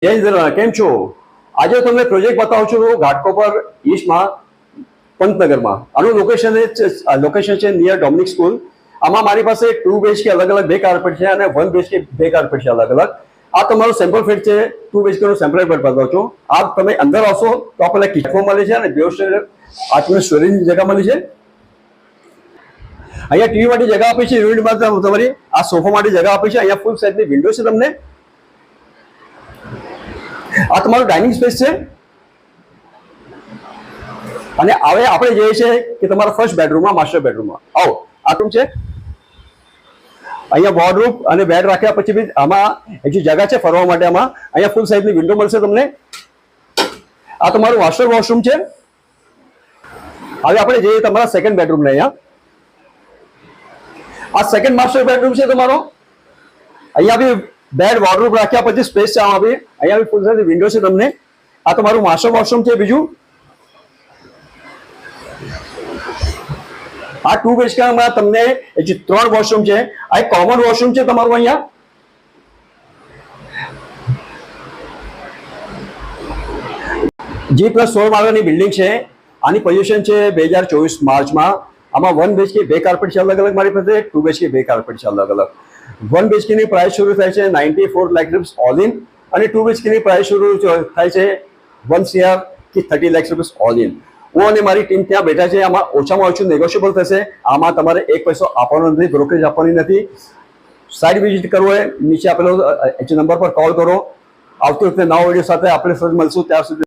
જય હિન્દ, કેમ છો? આજે તમને પ્રોજેક્ટ બતાવું છું ઘાટકોપર ઈસ્ટમાં પંતનગરમાં. આનું લોકેશન છે નિયર ડોમિનિક સ્કૂલ. આમાં મારી પાસે 2 BHK અલગ અલગ 2 કાર્પેટ છે અને 1 BHK 2 કાર્પેટ છે અલગ અલગ. આ તમારું સેમ્પલ ફ્લેટ છે. 2 BHK નું સેમ્પલ ફ્લેટ બતાવું છું. આ તમે અંદર આવશો તો આપણને કિચન મળે છે અને આટલું સ્ટોરેજની જગ્યા મળી છે. અહીંયા ટીવી માટે જગ્યા આપી છે. યુનિટમાં તમારી આ સોફા માટે જગ્યા આપી છે. અહીંયા ફૂલ સાઇઝની વિન્ડો છે તમને. આ તમારું ડાઇનિંગ સ્પેસ છે. અને હવે આપણે જઈએ છીએ કે તમારા ફર્સ્ટ બેડરૂમમાં, માસ્ટર બેડરૂમમાં. આવો, આ રૂમ છે. અહીંયા વોર્ડરૂમ અને બેડ રાખ્યા પછી બી આમાં હજી જગ્યા છે ફરવા માટે. આમાં અહીંયા ફૂલ સાઇઝની વિન્ડો મળશે તમને. આ તમારું માસ્ટર વોશરૂમ છે. હવે આપણે જઈએ તમારા સેકન્ડ બેડરૂમને. અહીંયા આ સેકન્ડ માસ્ટર બેડરૂમ છે તમારો. અહીંયા બી બેડ વોર્ડરૂમ રાખ્યા પછી સ્પેસ છે. આમાં બી અહીંયા બી ફૂલ સાઇઝની વિન્ડો છે તમને. આ તમારું માસ્ટર વોશરૂમ છે. બીજું આ 2 BHK માં તમને હજી 3 વોશરૂમ છે. આ એક કોમન વોશરૂમ છે તમારું. અહીંયા G+16 માળની બિલ્ડિંગ છે. આની પોઝિશન છે 2024 માર્ચમાં. આમાં 1 BHK 2 કાર્પેટ છે અલગ અલગ મારી પાસે. 2 BHK 2 કાર્પેટ છે અલગ અલગ. 1 BHK ની પ્રાઇસ શરૂ થાય છે 94 લાખ રૂપિયા ઓલ ઇન અને 2 BHK ની પ્રાઇસ શરૂ થાય છે 1 CR થી 30 લાખ રૂપિયા ઓલ ઇન. હું અને મારી ટીમ ત્યાં બેઠા છે. આમાં ઓછામાં ઓછું નેગોશિયેબલ થશે. આમાં તમારે 1 પૈસો આપવાનો નથી, બ્રોકરેજ આપવાની નથી. સાઇટ વિઝિટ કરવો હોય નીચે આપેલો નંબર પર કોલ કરો. આવતી વખતે નવા વિડીયો સાથે આપણે ફરી મળશું. ત્યાં સુધી